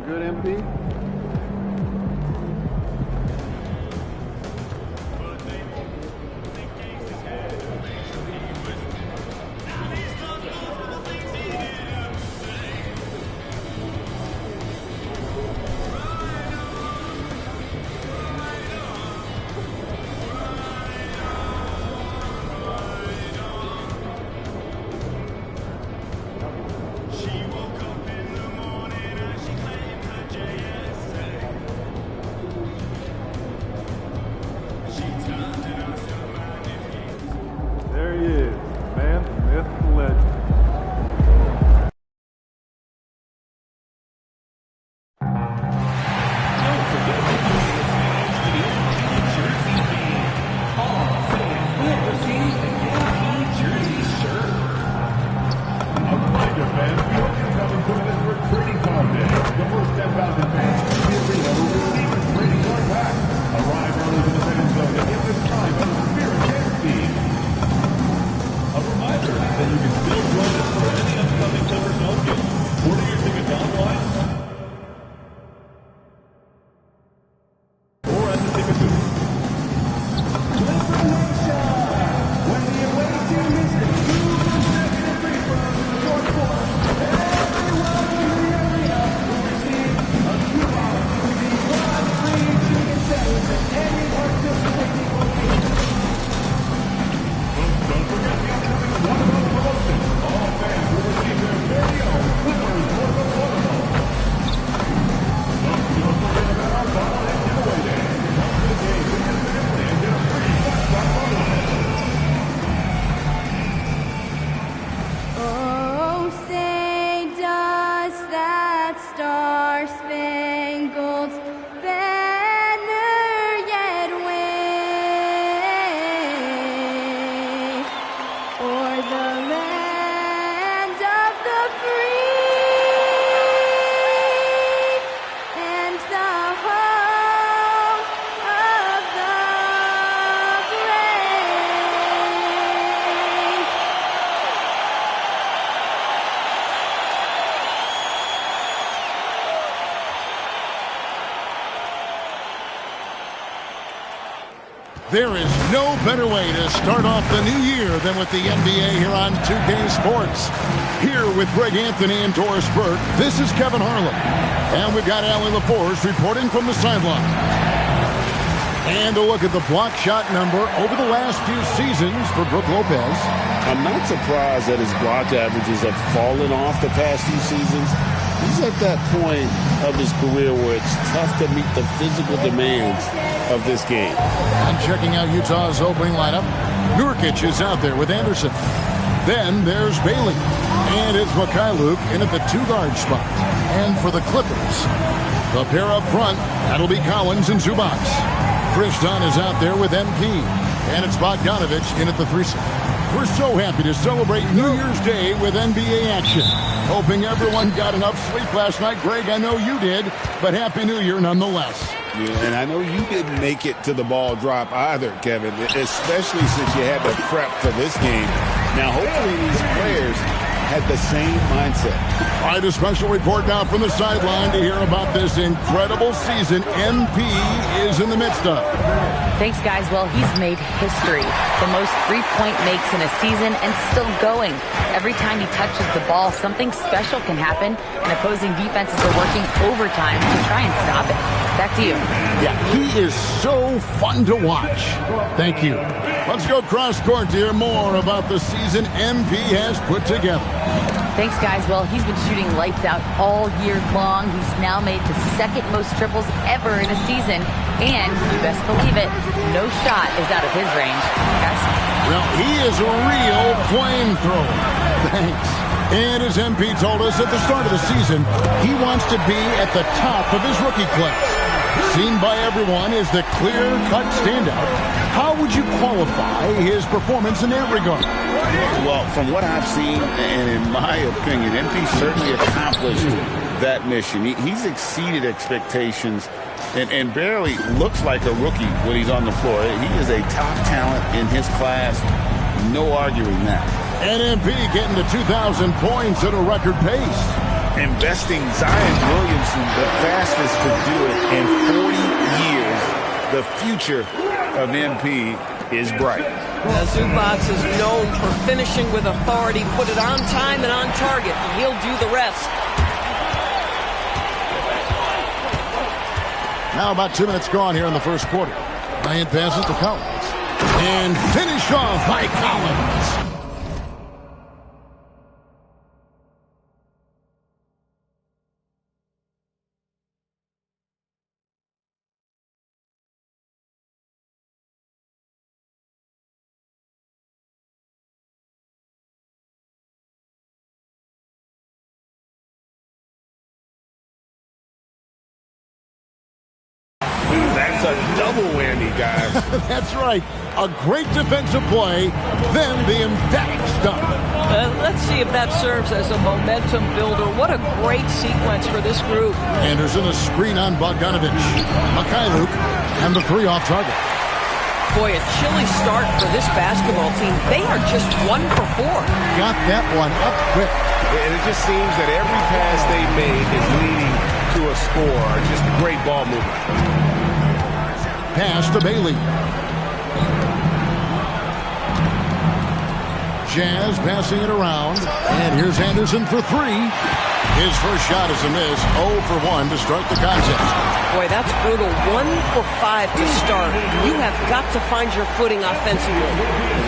Good, MP? There he is, man, myth, legend. Don't forget to jersey fee. All fans will receive a Yankee jersey shirt. A reminder, fans, we hope you're coming to this for Trading Card Day. The first 10,000 fans in the arena will receive a trading card pack. Arrive early to the fan zone and give this time on the Spirit Chance Feed. A reminder that you can still join us for any upcoming Clipper Zone games. Order your tickets online or at the ticket booth. When the away team is in consecutive free throws in the fourth quarter, everyone in the arena will receive a coupon to the 1 free chicken sandwich at any participating location. Don't forget the upcoming one-of-one promotion. All fans will receive their very own Clippers logo watermelon. Don't forget about our bobblehead giveaway day. Come to the game, win your family, and get a free Flashback bobblehead. Oh, say does that star-spangled banner yet wave o'er the land of the free and the home of the brave? There is no better way to start off the new year than with the NBA here on 2K Sports. Here with Greg Anthony and Doris Burke, this is Kevin Harlan. And we've got Allie LaForce reporting from the sideline. And a look at the block shot number over the last few seasons for Brook Lopez. I'm not surprised that his block averages have fallen off the past few seasons. He's at that point of his career where it's tough to meet the physical demands of this game. And checking out Utah's opening lineup, Nurkic is out there with Anderson. Then there's Bailey. And it's Mycarrer in at the two-guard spot. And for the Clippers, the pair up front, that'll be Collins and Zubac. Chris Dunn is out there with MP. And it's Bogdanovich in at the 3-spot. We're so happy to celebrate New Year's Day with NBA action. Hoping everyone got enough sleep last night. Greg, I know you did, but Happy New Year nonetheless. Yeah, and I know you didn't make it to the ball drop either, Kevin, especially since you had to prep for this game. Now, hopefully these players had the same mindset. All right, a special report now from the sideline to hear about this incredible season MP is in the midst of. Thanks, guys. Well, he's made history. The most three-point makes in a season and still going. Every time he touches the ball, something special can happen, and opposing defenses are working overtime to try and stop it. Back to you. Yeah, he is so fun to watch. Thank you. Let's go cross-court to hear more about the season MP has put together. Thanks, guys. Well, he's been shooting lights out all year long. He's now made the second most triples ever in a season. And, you best believe it, no shot is out of his range. Guys? Well, he is a real flamethrower. Thanks. And as MP told us at the start of the season, he wants to be at the top of his rookie class. Seen by everyone as the clear-cut standout. How would you qualify his performance in that regard? Well, from what I've seen, and in my opinion, MP certainly accomplished that mission. He's exceeded expectations and barely looks like a rookie when he's on the floor. He is a top talent in his class. No arguing that. And MP getting to 2,000 points at a record pace. investing Zion Williamson, the fastest to do it in 40 years. The future of MP is bright. Zubac is known for finishing with authority, put it on time and on target, and he'll do the rest. Now about 2 minutes gone here in the first quarter. Bryant passes to Collins. And finished off by Collins. That's a double whammy, guys. That's right. A great defensive play, then the emphatic stop. Let's see if that serves as a momentum builder. What a great sequence for this group. Anderson, a screen on Bogdanovich. Mycarrer, and the three off target. Boy, a chilly start for this basketball team. They are just 1 for 4. Got that one up quick. And it just seems that every pass they made is leading to a score. Just great ball movement. Pass to Bailey. Jazz passing it around. And here's Anderson for three. His first shot is a miss. 0 for 1 to start the contest. Boy, that's brutal. 1 for 5 to start. You have got to find your footing offensively.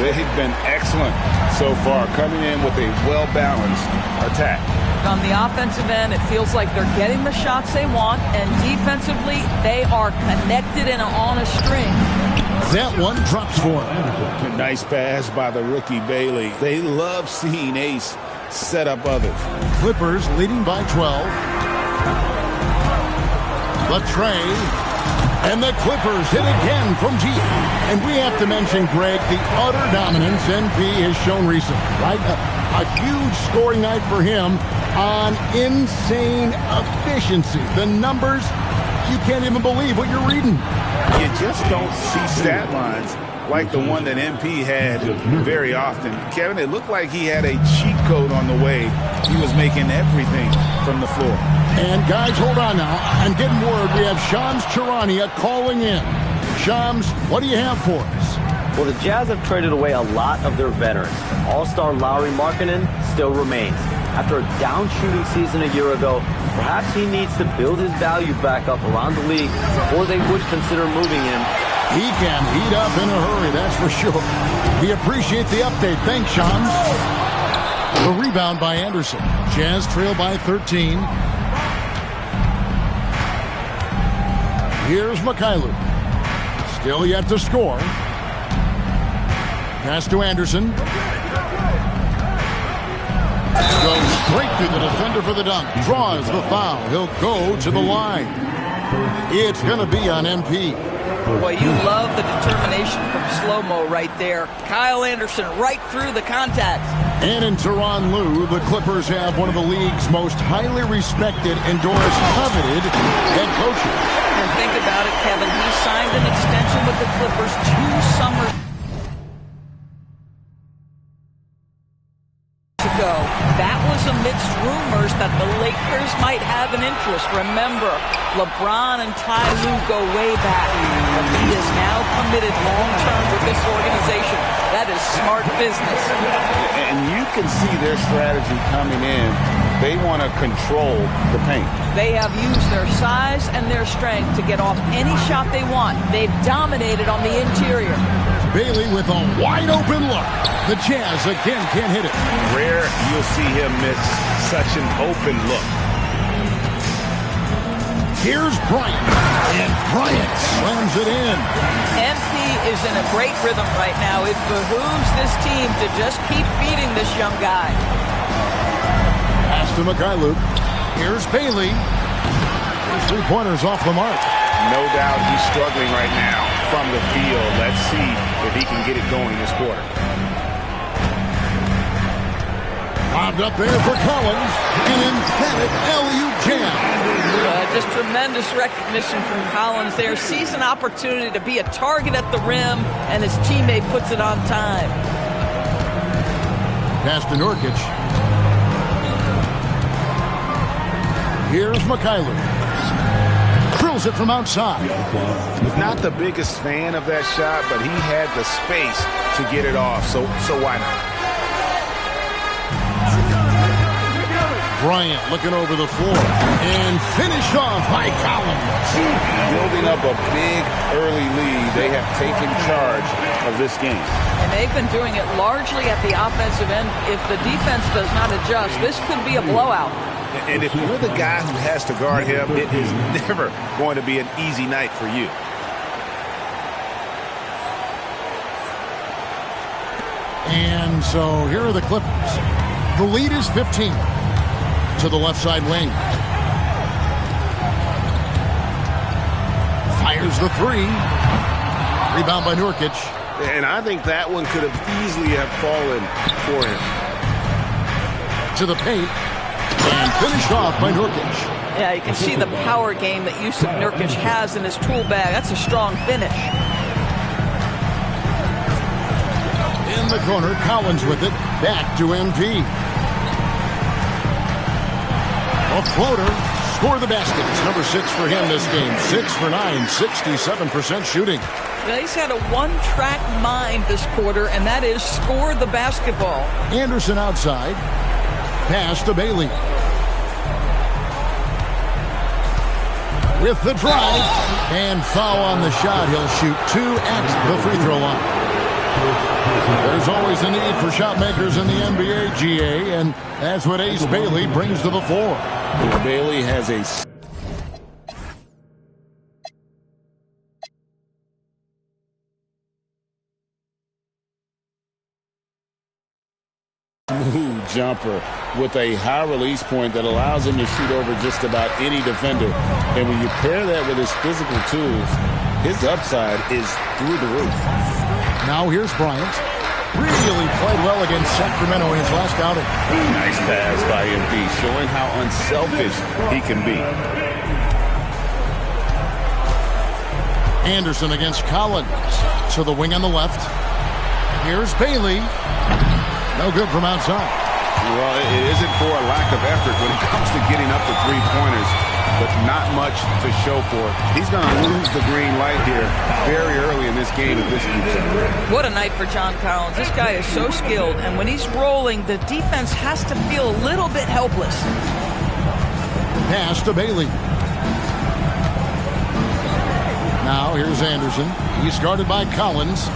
They've been excellent so far, coming in with a well-balanced attack. On the offensive end, it feels like they're getting the shots they want, and defensively, they are connected and on a string. That one drops for him. A nice pass by the rookie Bailey. They love seeing Ace set up others. Clippers leading by 12. Latrey. And the Clippers hit again from G. And we have to mention, Greg, the utter dominance NP has shown recently, right? A huge scoring night for him on insane efficiency. The numbers, you can't even believe what you're reading. You just don't see stat lines like the one that MP had very often. Kevin, it looked like he had a cheat code on the way. He was making everything from the floor. And guys, hold on now. I'm getting word we have Shams Charania calling in. Shams, what do you have for us? Well, the Jazz have traded away a lot of their veterans. All-star Lauri Markkanen still remains. After a down-shooting season a year ago, perhaps he needs to build his value back up around the league before they would consider moving him. He can heat up in a hurry, that's for sure. We appreciate the update. Thanks, Shams. The rebound by Anderson. Jazz trail by 13. Here's Mycarrer. Still yet to score. Pass to Anderson. Goes straight through the defender for the dunk. Draws the foul. He'll go to the line. It's going to be on MP. Boy, you love the determination from slow-mo right there. Kyle Anderson right through the contact. And in Tyronn Lue, the Clippers have one of the league's most highly respected, endorsed, coveted head coaches. And think about it, Kevin. He signed an extension with the Clippers 2 summers ago. That was amidst rumors that the Lakers might have an interest. Remember, LeBron and Ty Lue go way back. But he is now committed long-term with this organization. That is smart business. And you can see their strategy coming in. They want to control the paint. They have used their size and their strength to get off any shot they want. They've dominated on the interior. Bailey with a wide-open look. The Jazz again can't hit it. Rare you'll see him miss such an open look. Here's Bryant. And Bryant slams it in. MP is in a great rhythm right now. It behooves this team to just keep feeding this young guy. Pass to Mycarrer. Here's Bailey. His three-pointers off the mark. No doubt he's struggling right now from the field. Let's see if he can get it going this quarter. Bobbed up there for Collins. An emphatic LU jam. Just tremendous recognition from Collins there. Sees an opportunity to be a target at the rim, and his teammate puts it on time. Pass to Nurkic. Here's Mycarrer. Drills it from outside. Not the biggest fan of that shot, but he had the space to get it off, so why not? Bryant looking over the floor and finished off by Collins. Building up a big early lead. They have taken charge of this game. And they've been doing it largely at the offensive end. If the defense does not adjust, this could be a blowout. And if you're the guy who has to guard him, it is never going to be an easy night for you. And so here are the Clippers. The lead is 15. To the left side wing. Fires the three. Rebound by Nurkic. And I think that one could have easily have fallen for him. To the paint. And finished off by Nurkic. Yeah, you can see the power game that Yusuf Nurkic has in his tool bag. That's a strong finish. In the corner, Collins with it. Back to MP. A floater. Score the basket. It's number 6 for him this game. 6 for 9. 67% shooting. Yeah, he's had a one-track mind this quarter, and that is score the basketball. Anderson outside. Pass to Bailey. With the drive. And foul on the shot. He'll shoot 2 at the free throw line. There's always a need for shot makers in the NBA, GA, and that's what Ace Bailey brings to the floor. Bailey has a smooth jumper with a high release point that allows him to shoot over just about any defender. And when you pair that with his physical tools, his upside is through the roof. Now here's Bryant. Really played well against Sacramento in his last outing. Nice pass by MP, showing how unselfish he can be. Anderson against Collins. To the wing on the left. Here's Bailey. No good from outside. Well, it isn't for a lack of effort when it comes to getting up the three-pointers, but not much to show for it. He's going to lose the green light here very early in this game if this keeps up. What a night for John Collins. This guy is so skilled, and when he's rolling, the defense has to feel a little bit helpless. Pass to Bailey. Now here's Anderson. He's guarded by Collins.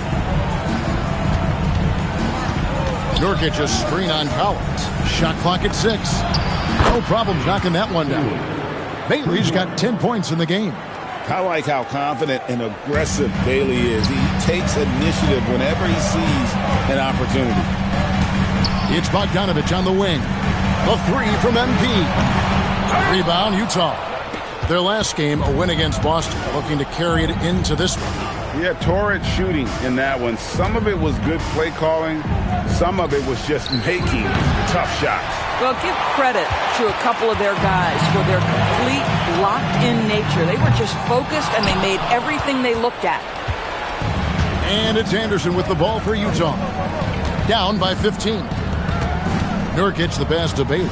Nurkic a screen on Collins. Shot clock at 6. No problems knocking that one down. Bailey's got 10 points in the game. I like how confident and aggressive Bailey is. He takes initiative whenever he sees an opportunity. It's Bogdanovich on the wing. The 3 from MP. Rebound, Utah. Their last game, a win against Boston, looking to carry it into this one. Yeah, torrid shooting in that one. Some of it was good play calling. Some of it was just making tough shots. Well, give credit to a couple of their guys for their complete locked-in nature. They were just focused, and they made everything they looked at. And it's Anderson with the ball for Utah. Down by 15. Nurkic the pass to Bailey.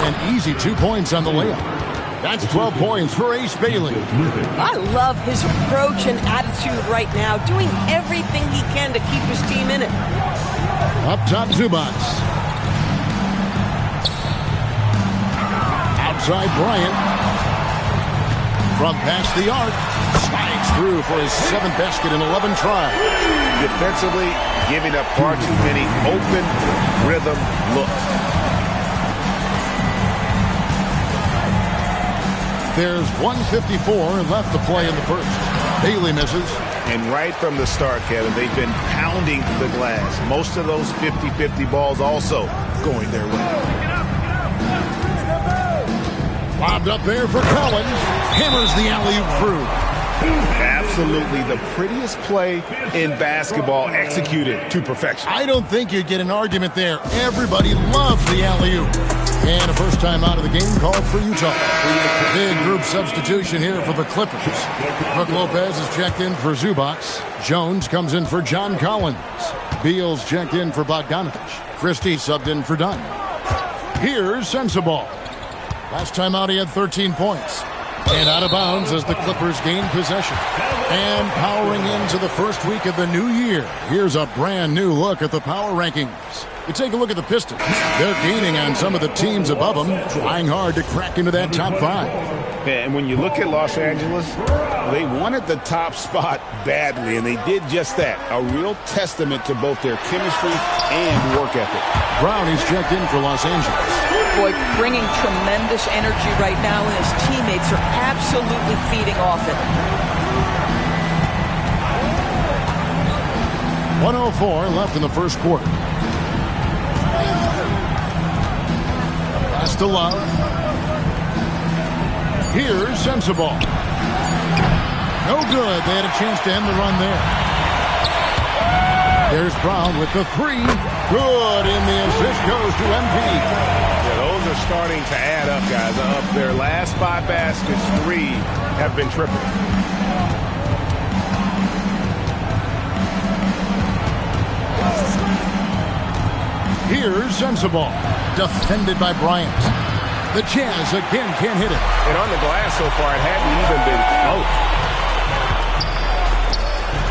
An easy 2 points on the layup. That's 12 points for Ace Bailey. I love his approach and attitude right now, doing everything he can to keep his team in it. Up top, Zubac. Outside, Bryant. From past the arc. Slides through for his 7th basket in 11 tries. Defensively, giving up far too many open rhythm looks. There's 1:54 left to play in the first. Bailey misses. And right from the start, Kevin, they've been pounding the glass. Most of those 50-50 balls also going their way. Lobbed up there for Collins. Hammers the alley-oop through. Absolutely the prettiest play in basketball, executed to perfection. I don't think you'd get an argument there. Everybody loves the alley-oop. And a first time out of the game called for Utah. Big group substitution here for the Clippers. Brook Lopez is checked in for Zubac. Jones comes in for John Collins. Beals checked in for Bogdanovich. Christie subbed in for Dunn. Here's Sensabaugh. Last time out, he had 13 points. And out of bounds as the Clippers gain possession. And powering into the first week of the new year, here's a brand new look at the power rankings. You take a look at the Pistons. They're gaining on some of the teams above them, trying hard to crack into that top 5. Yeah, and when you look at Los Angeles, they wanted the top spot badly, and they did just that. A real testament to both their chemistry and work ethic. Brown, he's checked in for Los Angeles. Boy, bringing tremendous energy right now, and his teammates are absolutely feeding off it. 1:04 left in the first quarter. Pass to Love. Here's Sensabaugh. No good. They had a chance to end the run there. There's Brown with the 3. Good, and the assist goes to MP. Yeah, those are starting to add up, guys. Of their last 5 baskets, 3 have been triples. Here's Sensabaugh. Defended by Bryant. The Jazz again can't hit it. And on the glass so far, it hadn't even been close.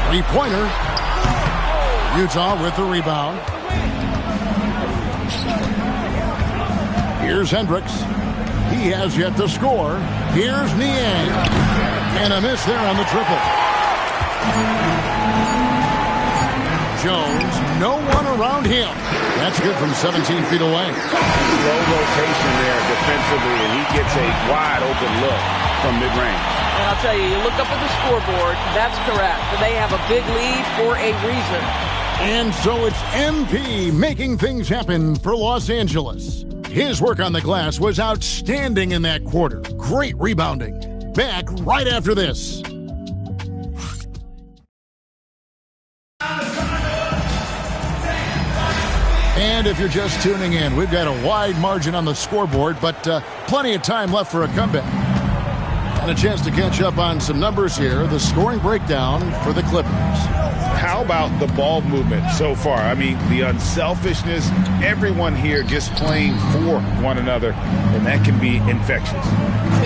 Three-pointer. Utah with the rebound. Here's Hendricks. He has yet to score. Here's Niang. And a miss there on the triple. Jones, no one around him. That's good from 17 feet away. Slow rotation there defensively, and he gets a wide open look from mid-range. And I'll tell you, you look up at the scoreboard, that's correct. They have a big lead for a reason. And so it's MP making things happen for Los Angeles. His work on the glass was outstanding in that quarter. Great rebounding. Back right after this. And if you're just tuning in, we've got a wide margin on the scoreboard, but plenty of time left for a comeback. And a chance to catch up on some numbers here. The scoring breakdown for the Clippers. How about the ball movement so far? I mean, the unselfishness, everyone here just playing for one another, and that can be infectious.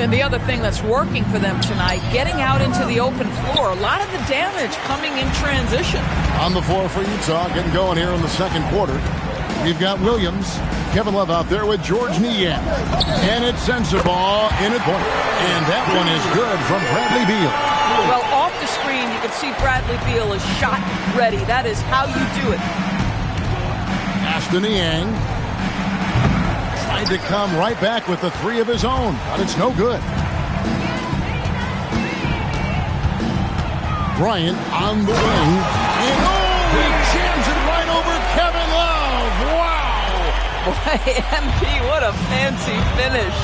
And the other thing that's working for them tonight, getting out into the open floor. A lot of the damage coming in transition. On the floor for Utah, getting going here in the second quarter. We've got Williams, Kevin Love out there with George Niang. And it's Sensabaugh in at point. And that one is good from Bradley Beal. Well, off the screen, you can see Bradley Beal is shot ready. That is how you do it. Ashton Niang tried to come right back with the 3 of his own, but it's no good. Bryant on the wing. And he jams it right over Kevin Love. Wow! Boy, MP, what a fancy finish.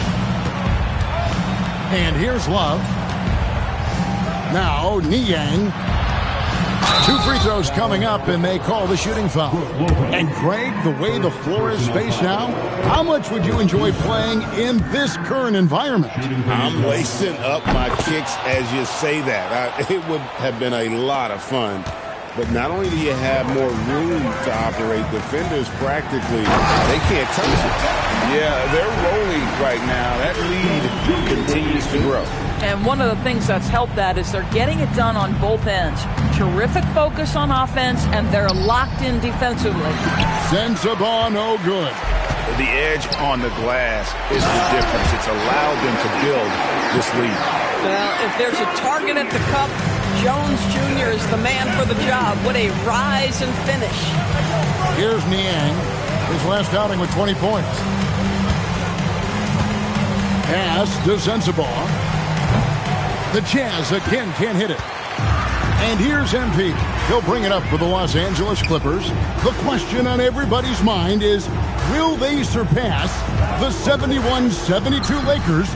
And here's Love. Now, Niang. 2 free throws coming up, and they call the shooting foul. And Greg, the way the floor is spaced now, how much would you enjoy playing in this current environment? I'm lacing up my kicks as you say that. It would have been a lot of fun. But not only do you have more room to operate, defenders practically, they can't touch it. Yeah, they're rolling right now. That lead continues to grow. And one of the things that's helped that is they're getting it done on both ends. Terrific focus on offense, and they're locked in defensively. Sensabaugh, no good. The edge on the glass is the difference. It's allowed them to build this lead. Well, if there's a target at the cup, Jones Jr. is the man for the job. What a rise and finish. Here's Niang, his last outing with 20 points. Pass to Sensabaugh. The Jazz again can't hit it. And here's MP. He'll bring it up for the Los Angeles Clippers. The question on everybody's mind is, will they surpass the 71-72 Lakers,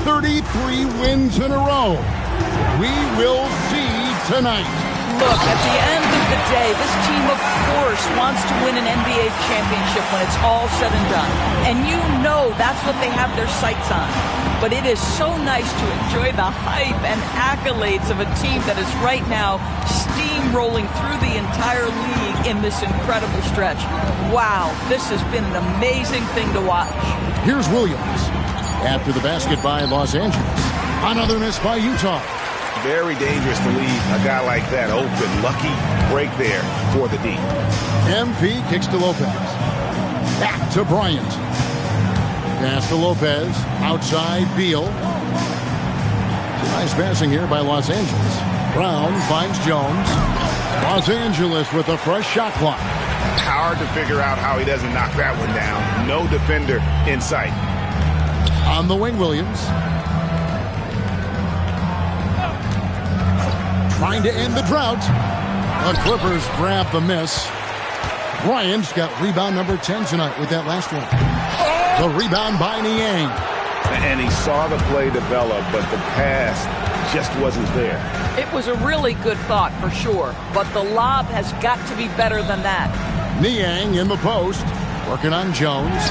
33 wins in a row? We will see tonight. Look, at the end of the day, this team, of course, wants to win an NBA championship when it's all said and done. And you know that's what they have their sights on. But it is so nice to enjoy the hype and accolades of a team that is right now steamrolling through the entire league in this incredible stretch. Wow, this has been an amazing thing to watch. Here's Williams. after the basket by Los Angeles. Another miss by Utah. Very dangerous to leave a guy like that open. Lucky break there for the D. MP kicks to Lopez. Back to Bryant. Pass to Lopez. Outside Beal. Nice passing here by Los Angeles. Brown finds Jones. Los Angeles with a fresh shot clock. Hard to figure out how he doesn't knock that one down. No defender in sight. On the wing, Williams. Trying to end the drought. The Clippers grab the miss. Bryant's got rebound number 10 tonight with that last one. The rebound by Niang. And he saw the play develop, but the pass just wasn't there. It was a really good thought for sure, but the lob has got to be better than that. Niang in the post, working on Jones.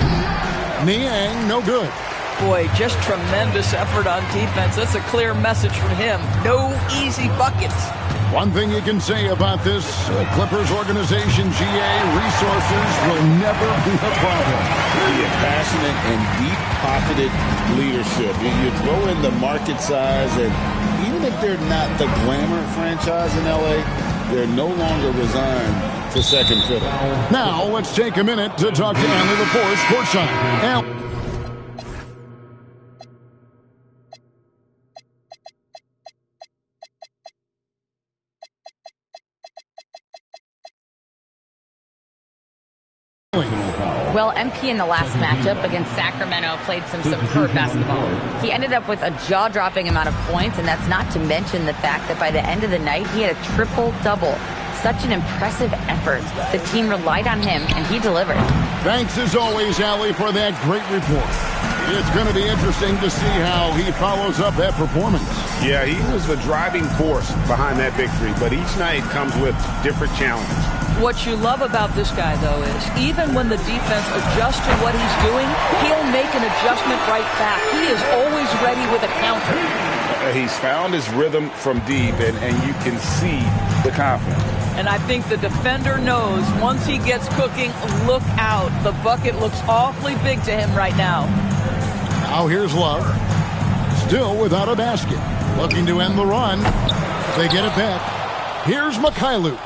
Niang, no good. Boy, just tremendous effort on defense. That's a clear message from him. No easy buckets. One thing you can say about this Clippers organization, GA, resources will never be a problem. Yeah, passionate and deep-pocketed leadership. You throw in the market size, and even if they're not the glamour franchise in L.A., they're no longer resigned to second fiddle. Now, let's take a minute to talk to Allie LaForce courtside. Well, MP in the last matchup against Sacramento played some superb basketball. He ended up with a jaw-dropping amount of points, and that's not to mention the fact that by the end of the night, he had a triple-double. Such an impressive effort. The team relied on him, and he delivered. Thanks, as always, Allie, for that great report. It's going to be interesting to see how he follows up that performance. Yeah, he was the driving force behind that victory, but each night comes with different challenges. What you love about this guy, though, is even when the defense adjusts to what he's doing, he'll make an adjustment right back. He is always ready with a counter. He's found his rhythm from deep, and you can see the confidence. And I think the defender knows once he gets cooking, look out. The bucket looks awfully big to him right now. Now here's Love. Still without a basket. Looking to end the run. They get it back. Here's Mycarrer.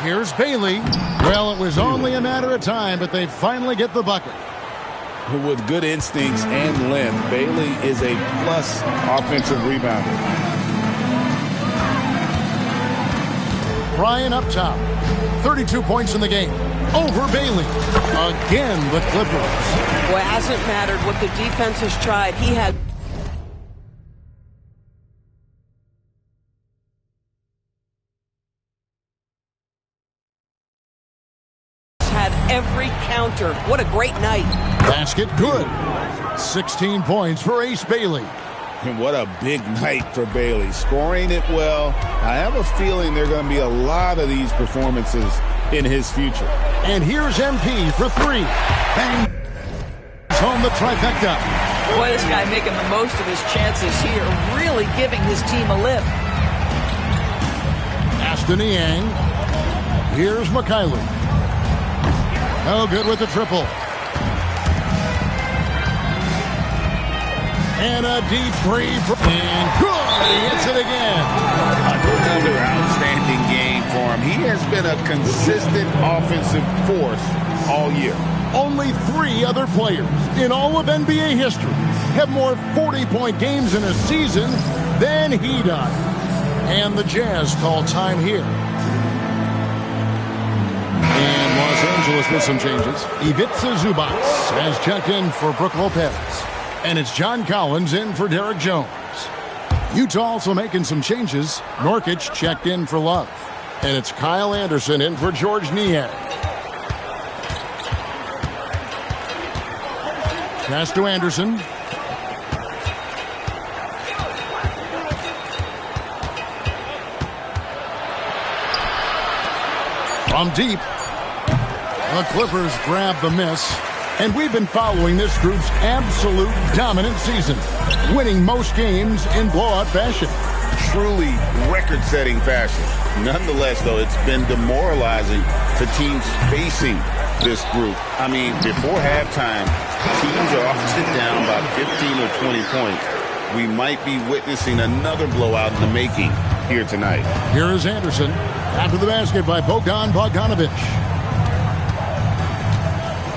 Here's Bailey. Well, it was only a matter of time, but they finally get the bucket. With good instincts and length, Bailey is a plus offensive rebounder. Bryant up top. 32 points in the game. Over Bailey. Again, the Clippers. Well, it hasn't mattered what the defense has tried. He had every counter. What a great night. Basket good. 16 points for Ace Bailey. And what a big night for Bailey. Scoring it well. I have a feeling there are going to be a lot of these performances in his future. And here's MP for three. Bang. Home the trifecta. Boy, this guy making the most of his chances here. Really giving his team a lift. Aston Niang. Here's Mycarrer. No good with the triple. And a deep three. And good. He hits it again. Another outstanding game for him. He has been a consistent offensive force all year. Only 3 other players in all of NBA history have more 40-point games in a season than he does. And the Jazz call time here. And Los Angeles with some changes. Ivica Zubac has checked in for Brook Lopez. And it's John Collins in for Derek Jones. Utah also making some changes. Nurkic checked in for Love. And it's Kyle Anderson in for George Niang. Pass to Anderson. From deep. The Clippers grab the miss. And we've been following this group's absolute dominant season, winning most games in blowout fashion. Truly record-setting fashion. Nonetheless, though, it's been demoralizing to teams facing this group. I mean, before halftime, teams are often down by 15 or 20 points. We might be witnessing another blowout in the making here tonight. Here is Anderson. After the basket by Bogdan Bogdanovic.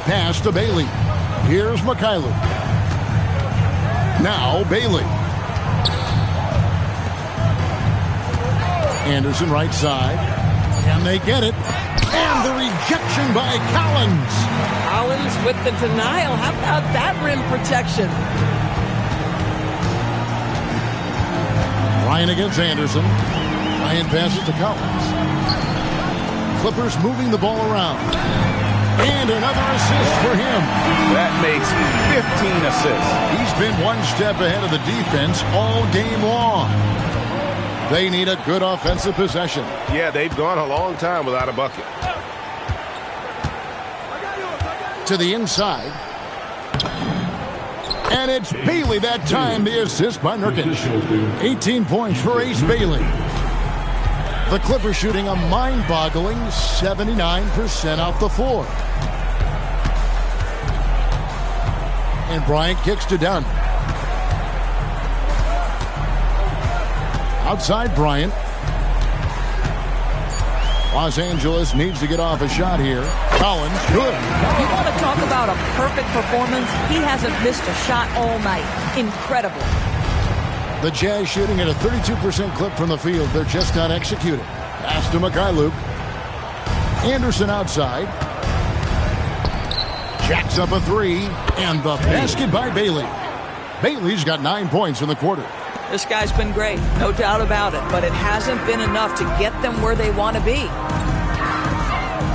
Pass to Bailey. Here's Mycarrer. Now Bailey. Anderson right side. And they get it. And the rejection by Collins. Collins with the denial. How about that rim protection? Ryan against Anderson. Ryan passes to Collins. Clippers moving the ball around. And another assist for him. That makes 15 assists. He's been one step ahead of the defense all game long. They need a good offensive possession. Yeah, they've gone a long time without a bucket. To the inside. And it's Bailey that time, the assist by Nurkic. 18 points for Ace Bailey. The Clippers shooting a mind-boggling 79% off the floor. And Bryant kicks to Dunn. Outside Bryant. Los Angeles needs to get off a shot here. Collins, good. You want to talk about a perfect performance? He hasn't missed a shot all night. Incredible. The Jazz shooting at a 32% clip from the field. They're just not executing. Pass to Mycarrer. Anderson outside. Jacks up a three. And the basket by Bailey. Bailey's got 9 points in the quarter. This guy's been great, no doubt about it, but it hasn't been enough to get them where they want to be.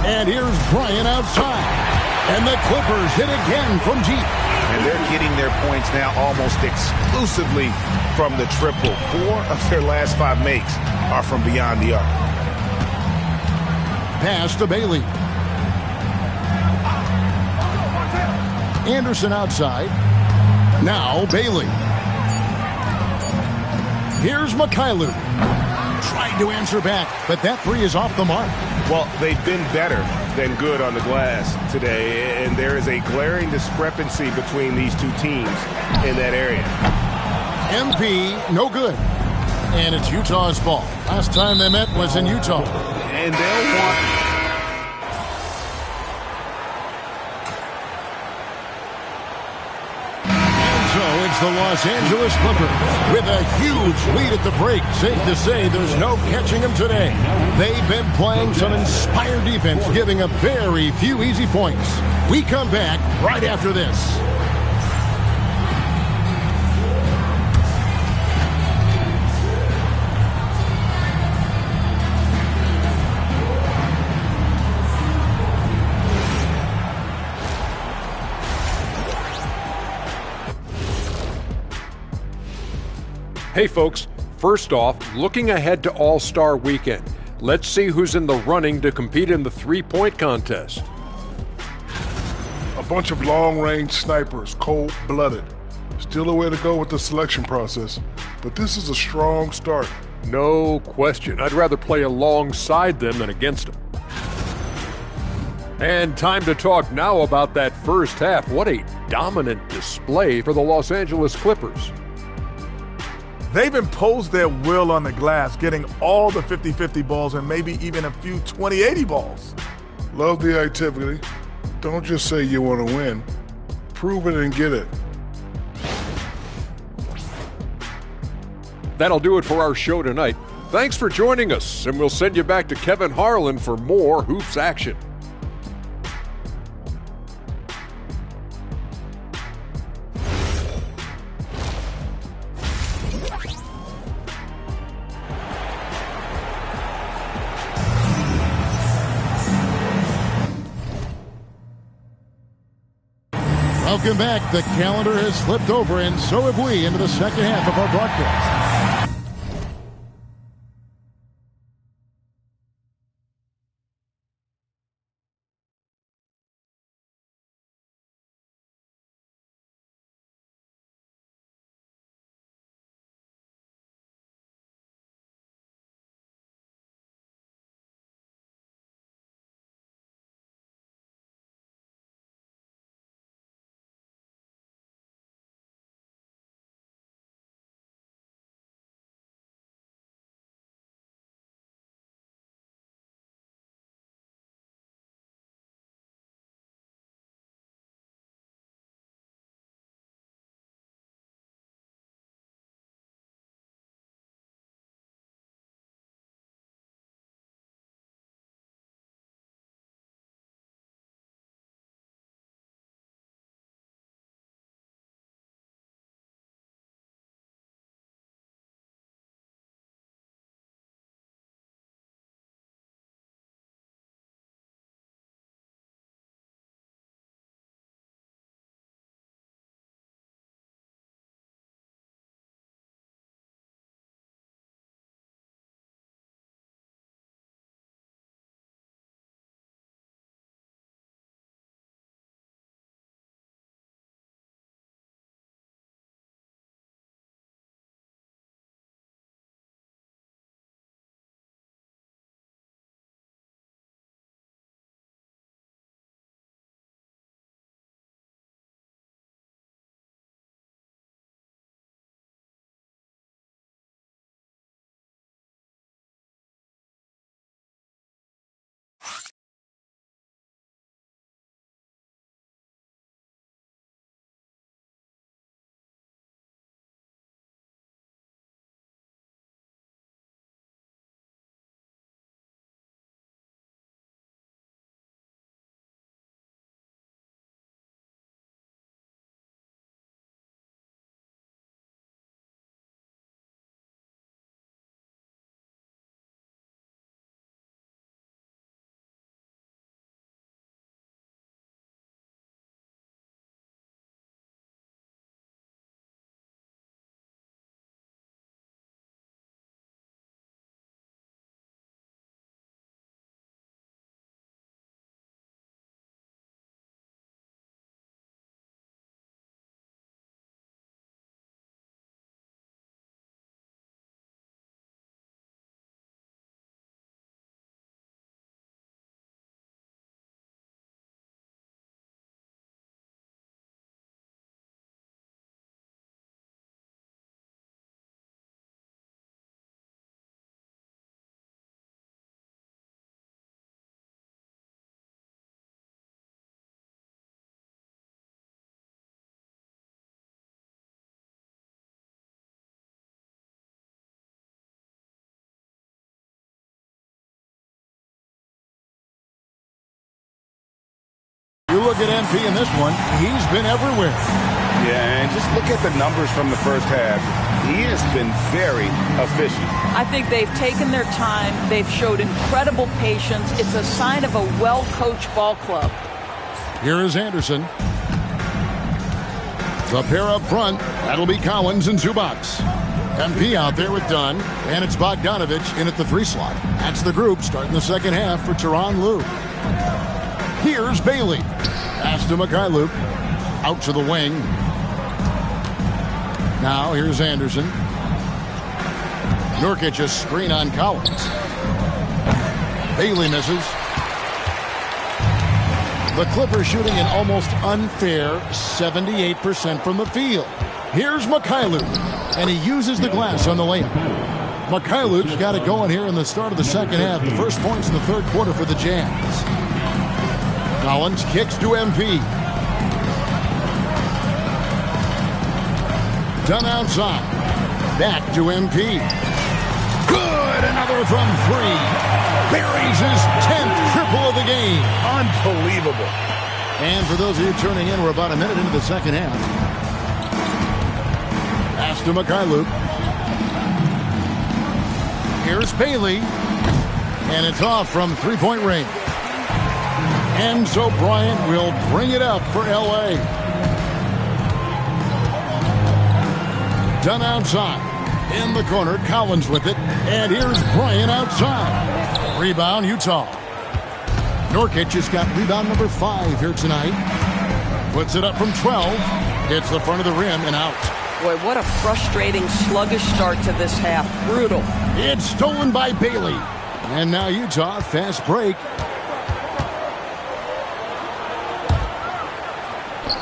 And here's Bryant outside. And the Clippers hit again from deep. And they're getting their points now almost exclusively from the triple. 4 of their last 5 makes are from beyond the arc. Pass to Bailey. Anderson outside. Now Bailey. Here's Mycarrer. Trying to answer back, but that three is off the mark. Well, they've been better than good on the glass today, and there is a glaring discrepancy between these two teams in that area. MP, no good. And it's Utah's ball. Last time they met was in Utah. And they'll want... It's the Los Angeles Clippers with a huge lead at the break. Safe to say there's no catching them today. They've been playing some inspired defense, giving up very few easy points. We come back right after this. Hey folks, first off, looking ahead to All-Star Weekend, let's see who's in the running to compete in the three-point contest. A bunch of long-range snipers, cold-blooded. Still a way to go with the selection process, but this is a strong start. No question. I'd rather play alongside them than against them. And time to talk now about that first half. What a dominant display for the Los Angeles Clippers. They've imposed their will on the glass, getting all the 50-50 balls and maybe even a few 20-80 balls. Love the activity. Don't just say you want to win. Prove it and get it. That'll do it for our show tonight. Thanks for joining us, and we'll send you back to Kevin Harlan for more hoops action. Welcome back. The calendar has flipped over, and so have we, into the second half of our broadcast. look at MP in this one. He's been everywhere. Yeah, and just look at the numbers from the first half. He has been very efficient. I think they've taken their time. They've showed incredible patience. It's a sign of a well-coached ball club. Here is Anderson. The pair up front. That'll be Collins and Zubats. MP out there with Dunn. And it's Bogdanovich in at the 3 slot. That's the group starting the second half for Tyronn Lue. Here's Bailey. Pass to Mycarrer. Out to the wing. Now here's Anderson. Nurkic a screen on Collins. Bailey misses. The Clippers shooting an almost unfair 78% from the field. Here's Mycarrer, and he uses the glass on the layup. Mycarrer's got it going here in the start of the second half. The first points in the third quarter for the Jazz. Collins kicks to MP. Done outside. Back to MP. Good! Another from 3. Buries his 10th triple of the game. Unbelievable. And for those of you turning in, we're about a minute into the second half. Pass to Mycarrer. Here's Bailey. And it's off from 3-point range. And so Bryant will bring it up for L.A. Done outside. In the corner, Collins with it. And here's Bryant outside. Rebound, Utah. Nurkic has got rebound number 5 here tonight. Puts it up from 12. Hits the front of the rim and out. Boy, what a frustrating, sluggish start to this half. Brutal. It's stolen by Bailey. And now Utah, fast break.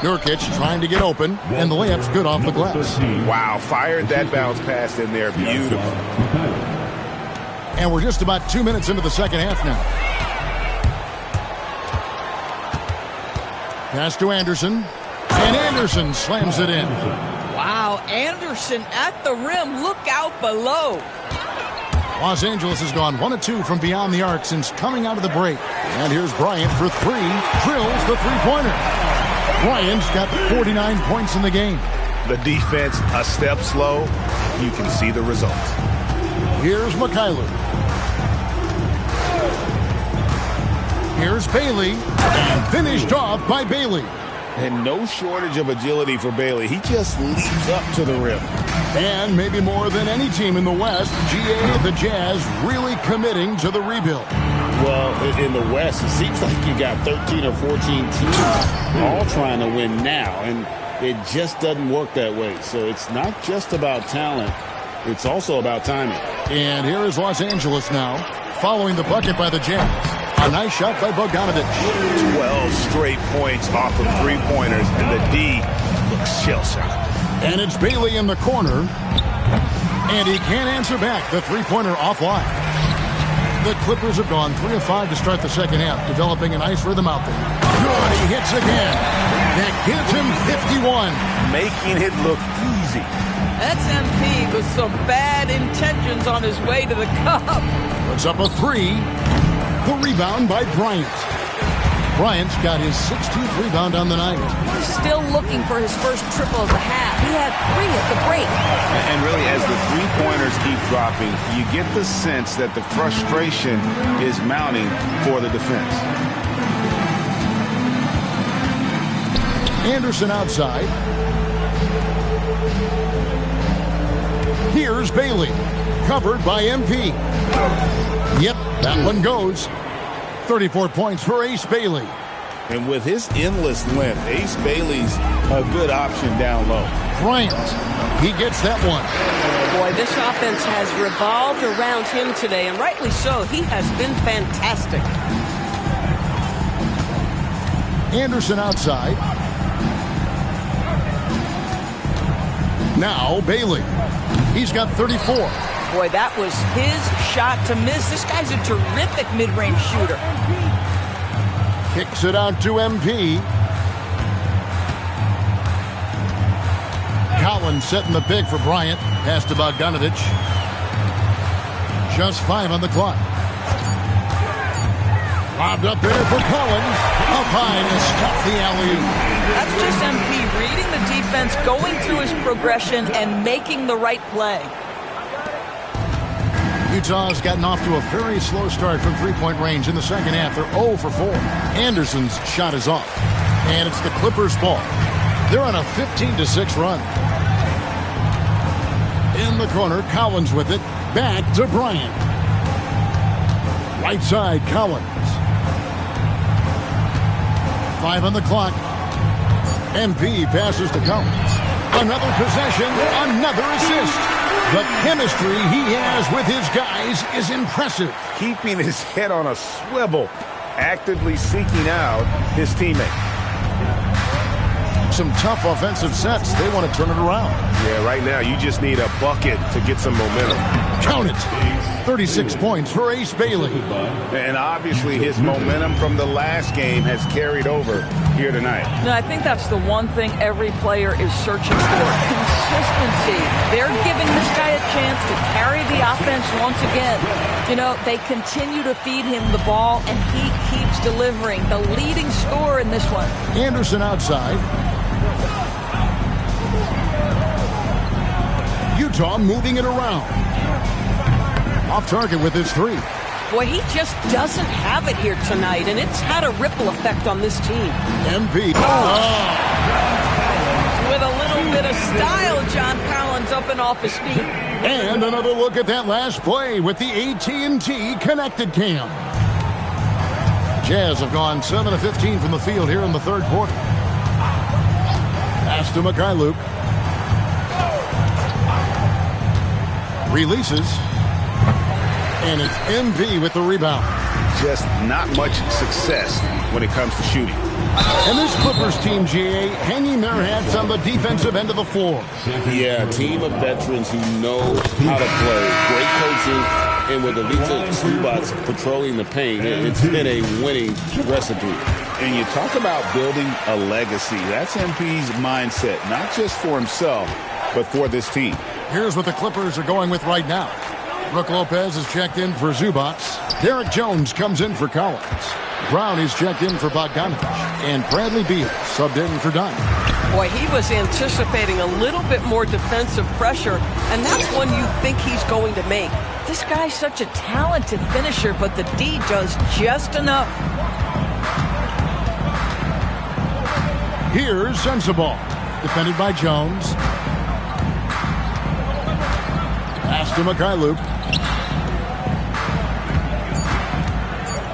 Nurkic trying to get open, and the layup's good off the glass. Wow, fired that bounce pass in there. Beautiful. And we're just about 2 minutes into the second half now. Pass to Anderson, and Anderson slams it in. Wow, Anderson at the rim. Look out below. Los Angeles has gone 1 of 2 from beyond the arc since coming out of the break. And here's Bryant for 3. Drills the three-pointer. Bryant's got 49 points in the game. The defense a step slow. You can see the result. Here's Mycarrer. Here's Bailey. And finished off by Bailey. And no shortage of agility for Bailey. He just leaps up to the rim. And maybe more than any team in the West, the Jazz really committing to the rebuild. Well, in the West, it seems like you got 13 or 14 teams all trying to win now, and it just doesn't work that way. So it's not just about talent. It's also about timing. And here is Los Angeles now, following the bucket by the Jazz. A nice shot by Bogdanovich. 12 straight points off of three-pointers, and the D looks shell-shocked. And it's Bailey in the corner, and he can't answer back. The three-pointer offline. The Clippers have gone 3 of 5 to start the second half, developing a nice rhythm out there. Good, he hits again. That gives him 51. Making it look easy. That's MP with some bad intentions on his way to the cup. Puts up a 3. The rebound by Bryant. Bryant's got his 16th rebound on the night. He's still looking for his first triple of the half. He had 3 at the break. And really, as the three-pointers keep dropping, you get the sense that the frustration is mounting for the defense. Anderson outside. Here's Bailey. Covered by MP. Yep, that one goes. 34 points for Ace Bailey. And with his endless length, Ace Bailey's a good option down low. Bryant, he gets that one. Boy, this offense has revolved around him today, and rightly so. He has been fantastic. Anderson outside. Now Bailey. He's got 34. Boy, that was his shot to miss. This guy's a terrific mid-range shooter. Kicks it out to MP. Collins setting the pick for Bryant. Pass to Bogdanovich. Just 5 on the clock. Lobbed up there for Collins. Up high to stop the alley-oop. That's just MP reading the defense, going through his progression, and making the right play. Utah's gotten off to a very slow start from three-point range in the second half. They're 0 for 4. Anderson's shot is off. And it's the Clippers' ball. They're on a 15-6 run. In the corner, Collins with it. Back to Bryant. Right side, Collins. 5 on the clock. MP passes to Collins. Another possession, another assist. The chemistry he has with his guys is impressive. Keeping his head on a swivel, actively seeking out his teammate. Some tough offensive sets. They want to turn it around. Yeah, right now you just need a bucket to get some momentum. Count it. 36 points for Ace Bailey. And obviously his momentum from the last game has carried over here tonight. No, I think that's the one thing every player is searching for. Consistency. They're giving this guy a chance to carry the offense once again. You know, they continue to feed him the ball, and he keeps delivering. The leading scorer in this one. Anderson outside. Utah moving it around. Off target with his three. Boy, he just doesn't have it here tonight, and it's had a ripple effect on this team. MP. With a little bit of style, John Collins up and off his feet. And another look at that last play with the AT&T connected cam. Jazz have gone 7 of 15 from the field here in the third quarter. Pass to Mycarrer. Releases. And it's MV with the rebound. Just not much success when it comes to shooting. And this Clippers team, GA, hanging their hats on the defensive end of the floor. Yeah, a team of veterans who know how to play. Great coaching, and with Elita Zubats patrolling the paint, it's been a winning recipe. And you talk about building a legacy. That's MP's mindset, not just for himself, but for this team. Here's what the Clippers are going with right now. Brook Lopez is checked in for Zubats. Derek Jones comes in for Collins. Brown is checked in for Bogdanovich. And Bradley Beal subbed in for Dunn. Boy, he was anticipating a little bit more defensive pressure, and that's one you think he's going to make. This guy's such a talented finisher, but the D does just enough. Here's Sensabaugh, defended by Jones. Pass to Mycarrer.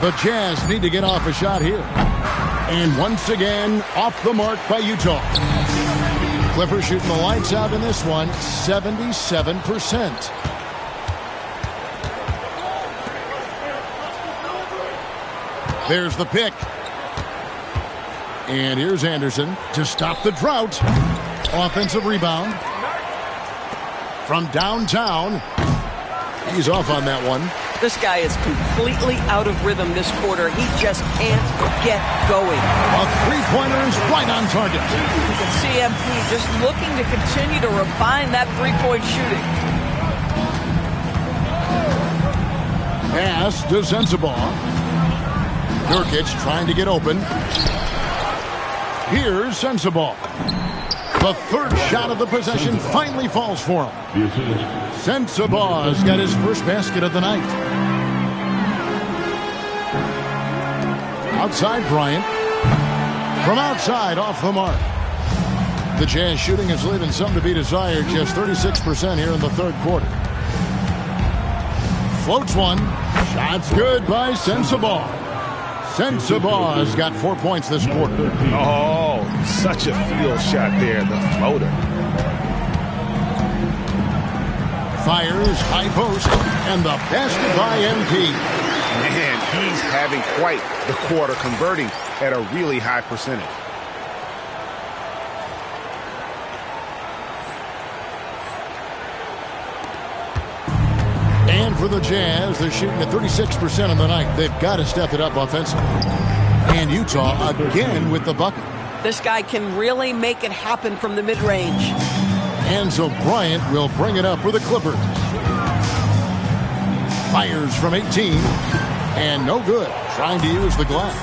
The Jazz need to get off a shot here. And once again, off the mark by Utah. Clippers shooting the lights out in this one, 77%. There's the pick. And here's Anderson to stop the drought. Offensive rebound. From downtown. He's off on that one. This guy is completely out of rhythm this quarter. He just can't get going. A three-pointer is right on target. You can see MP just looking to continue to refine that three-point shooting. Pass to Sensabaugh. Nurkic trying to get open. Here's Sensabaugh. The third shot of the possession finally falls for him. Sensabaugh's got his first basket of the night. Outside Bryant. From outside, off the mark. The Jazz shooting is leaving some to be desired. Just 36% here in the third quarter. Floats one. Shot's good by Sensabaugh. Sensabaugh's got 4 points this quarter. Oh, such a field shot there, the floater. Fires, high post, and the basket by MP. Man, he's having quite the quarter, converting at a really high percentage. And for the Jazz, they're shooting at 36% on the night. They've got to step it up offensively. And Utah again with the bucket. This guy can really make it happen from the mid-range. And so Bryant will bring it up for the Clippers. Fires from 18. And no good. trying to use the glass.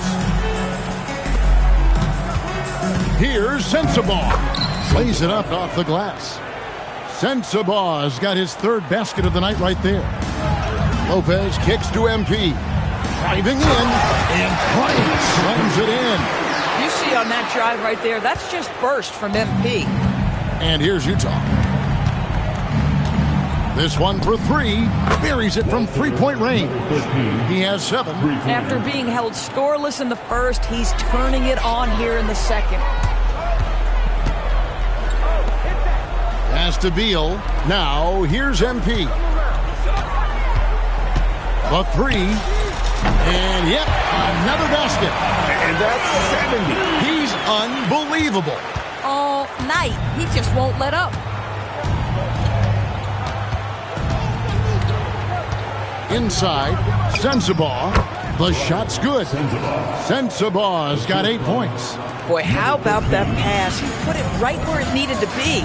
Here's Sensabaugh. Plays it up off the glass. Sensabaugh's got his third basket of the night right there. Lopez kicks to MP. Driving in, and Bryant slams it in. You see on that drive right there, that's just burst from MP. And here's Utah. This one for three. Buries it from three-point range. He has 7. After being held scoreless in the first, he's turning it on here in the second. Pass to Beal. Now, here's MP. The 3. And, yep, another basket. And that's 70. He's unbelievable. All night. He just won't let up. Inside, Sensabaugh. The shot's good. Sensabaugh's got 8 points. Boy, how about that pass? He put it right where it needed to be.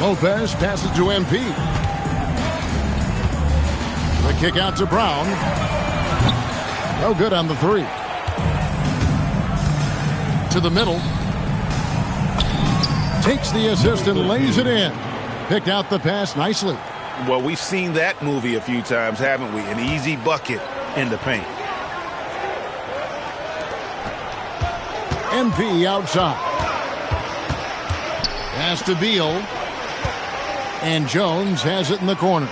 Lopez passes to MP. The kick out to Brown. No good on the 3. To the middle. Takes the assist and lays it in. Picked out the pass nicely. Well, we've seen that movie a few times, haven't we? An easy bucket in the paint. MP outside. Pass to Beal. And Jones has it in the corner.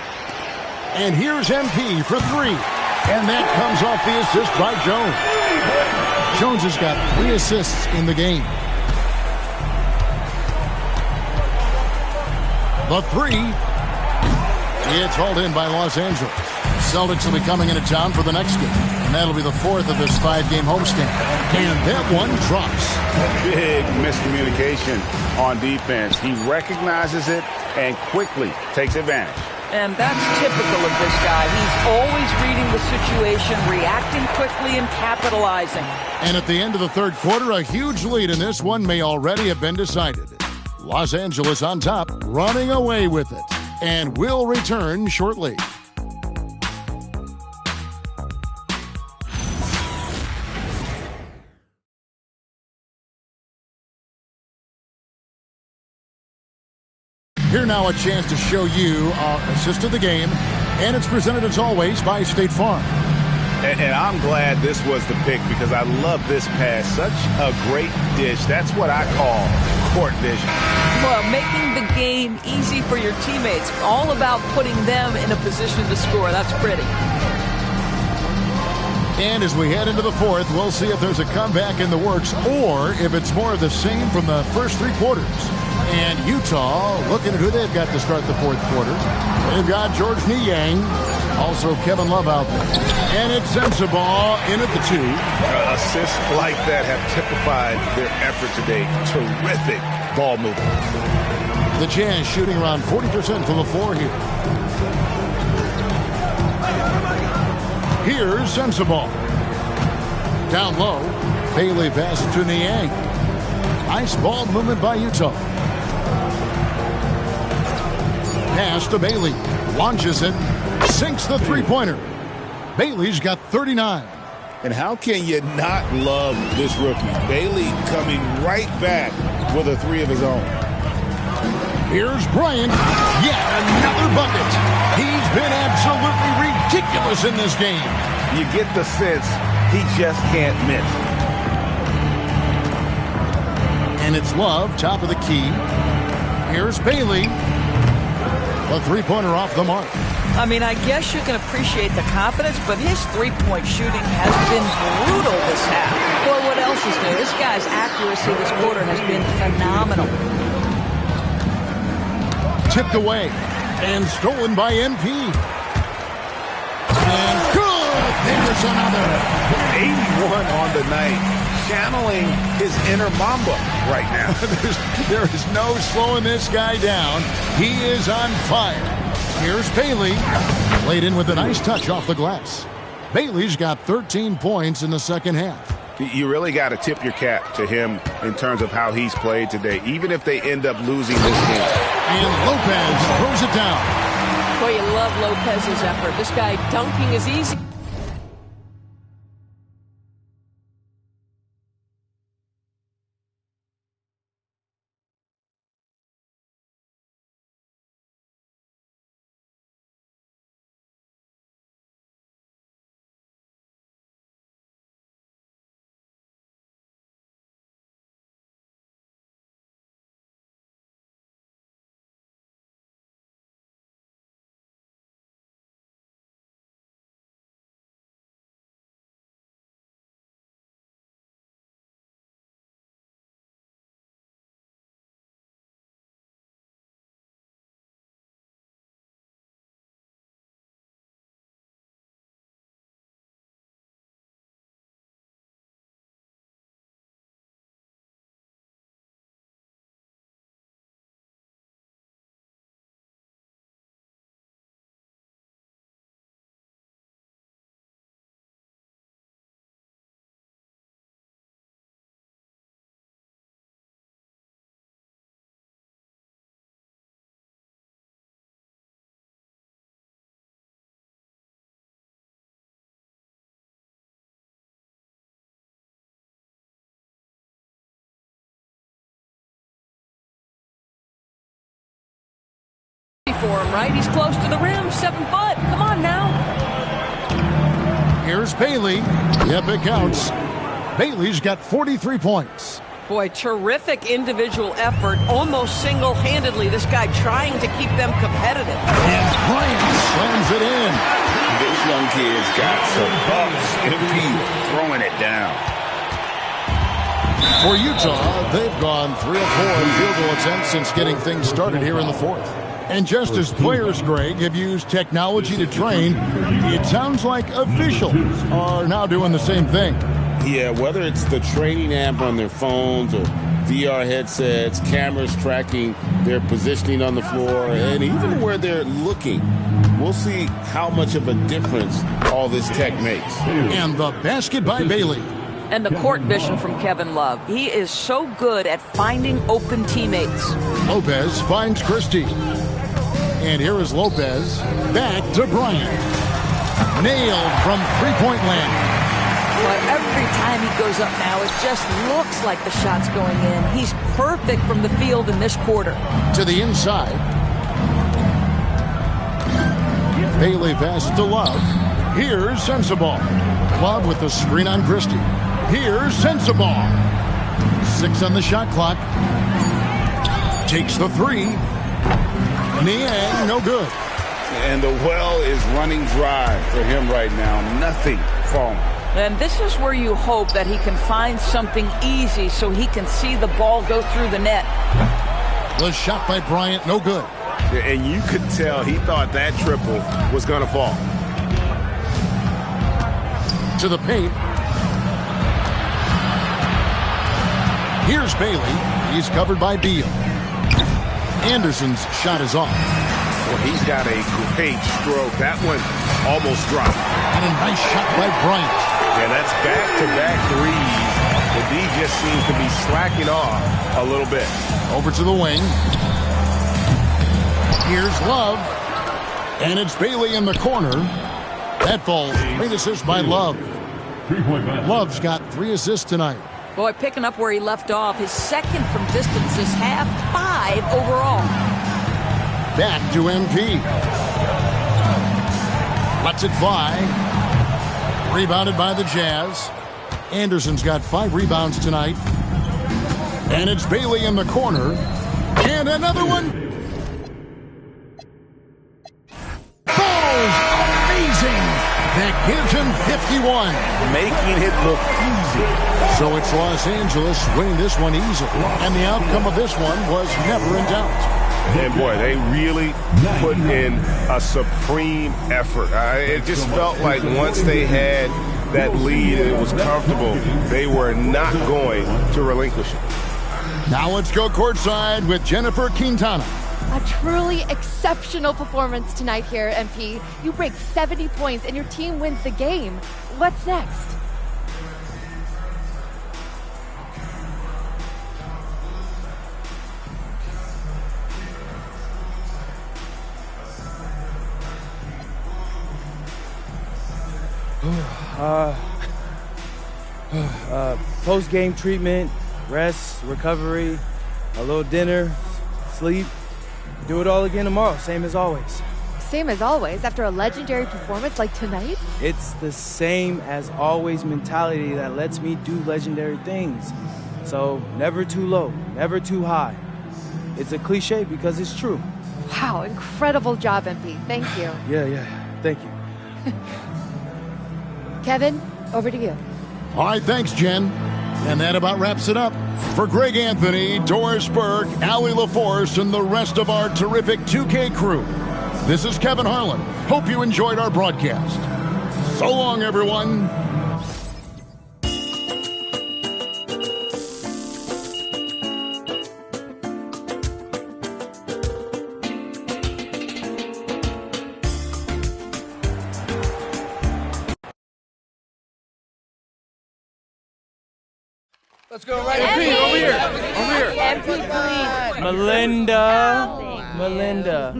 And here's MP for 3. And that comes off the assist by Jones. Jones has got 3 assists in the game. The 3. It's hauled in by Los Angeles. Celtics will be coming into town for the next game. And that'll be the 4th of this 5-game homestand. And that one drops. Big miscommunication on defense. He recognizes it and quickly takes advantage. And that's typical of this guy. He's always reading the situation, reacting quickly, and capitalizing. And at the end of the third quarter, a huge lead in this one may already have been decided. Los Angeles on top, running away with it. And will return shortly. Here now a chance to show you our assist of the game, and it's presented as always by State Farm. And I'm glad this was the pick because I love this pass. Such a great dish. That's what I call court vision. Well, making the game easy for your teammates. All about putting them in a position to score. That's pretty. And as we head into the 4th, we'll see if there's a comeback in the works or if it's more of the same from the first 3 quarters. And Utah looking at who they've got to start the 4th quarter. They've got George Niang, also Kevin Love out there. And it's Sensabaugh in at the 2. Assists like that have typified their effort today. Terrific ball movement. The Jazz shooting around 40% from the floor here. Here's Sensabaugh. Down low, Bailey passes to Niang. Nice ball movement by Utah. Pass to Bailey. Launches it. Sinks the three-pointer. Bailey's got 39. And how can you not love this rookie? Bailey coming right back with a 3 of his own. Here's Bryant. Yeah, another bucket. He's been absolutely ridiculous in this game. You get the sense he just can't miss. And it's Love, top of the key. Here's Bailey. A three-pointer off the mark. I mean, I guess you can appreciate the confidence, but his three-point shooting has been brutal this half. Boy, what else is new? This guy's accuracy this quarter has been phenomenal. Tipped away and stolen by MP. And good! There's another. 81 on the night. Channeling his inner Mamba right now. There is no slowing this guy down. He is on fire. Here's Bailey. Laid in with a nice touch off the glass. Bailey's got 13 points in the second half. You really got to tip your cap to him in terms of how he's played today, even if they end up losing this game. And Lopez throws it down. Boy, you love Lopez's effort. This guy dunking is easy. For him, right? He's close to the rim, 7 foot. Come on now. Here's Bailey. Yep, it counts. Bailey's got 43 points. Boy, terrific individual effort, almost single-handedly. This guy trying to keep them competitive. And Bryant slams it in. This young kid's got some bucks. MP throwing it down. For Utah, they've gone 3 of 4 in field goal attempts since getting things started here in the fourth. And just as players, Greg, have used technology to train, it sounds like officials are now doing the same thing. Yeah, whether it's the training app on their phones or VR headsets, cameras tracking their positioning on the floor, and even where they're looking, we'll see how much of a difference all this tech makes. And the basket by Bailey. And the court vision from Kevin Love. He is so good at finding open teammates. Lopez finds Christie. And here is Lopez. Back to Bryant. Nailed from three-point land. But every time he goes up now, it just looks like the shot's going in. He's perfect from the field in this quarter. To the inside. Bailey pass to Love. Here's Sensabaugh. Love with the screen on Christie. Here's Sensabaugh. 6 on the shot clock. Takes the 3. Niang, no good. And the well is running dry for him right now. Nothing falling. And this is where you hope that he can find something easy so he can see the ball go through the net. The shot by Bryant, no good. And you could tell he thought that triple was going to fall. To the paint. Here's Bailey. He's covered by Beal. Anderson's shot is off. Well, he's got a great stroke. That one almost dropped. And a nice shot by Bryant. Yeah, that's back-to-back threes. The D just seems to be slacking off a little bit. Over to the wing. Here's Love. And it's Bailey in the corner. That falls. Great assist by Love. Love's got 3 assists tonight. Boy, picking up where he left off. His second from distance this half, 5 overall. Back to MP. Lets it fly. Rebounded by the Jazz. Anderson's got 5 rebounds tonight. And it's Bailey in the corner. And another one. Falls. Amazing. That gives him 51. Making it look easy. So it's Los Angeles winning this one easily. And the outcome of this one was never in doubt. And boy, they really put in a supreme effort. It just felt like once they had that lead and it was comfortable, they were not going to relinquish it. Now let's go courtside with Jennifer Quintana. A truly exceptional performance tonight here, MP. You break 70 points and your team wins the game. What's next? Post-game treatment, rest, recovery, a little dinner, sleep. Do it all again tomorrow, same as always. Same as always, after a legendary performance like tonight? It's the same as always mentality that lets me do legendary things. So never too low, never too high. It's a cliche because it's true. Wow, incredible job, MP. Thank you. Yeah, thank you. Kevin, over to you. All right, thanks, Jen. And that about wraps it up. For Greg Anthony, Doris Berg, Allie LaForce, and the rest of our terrific 2K crew, this is Kevin Harlan. Hope you enjoyed our broadcast. So long, everyone. Let's go right MP, over here. Over here. MP, please. Melinda.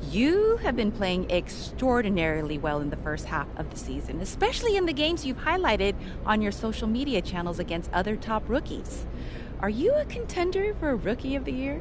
You have been playing extraordinarily well in the first half of the season, especially in the games you've highlighted on your social media channels against other top rookies. Are you a contender for Rookie of the Year?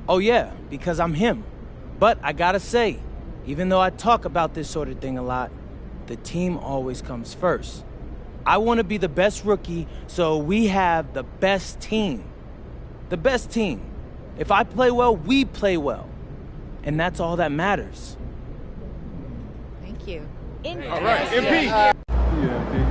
Oh, yeah, because I'm him. But I gotta say, even though I talk about this sort of thing a lot, the team always comes first. I want to be the best rookie, so we have the best team. The best team. If I play well, we play well. And that's all that matters. Thank you. All right, MP.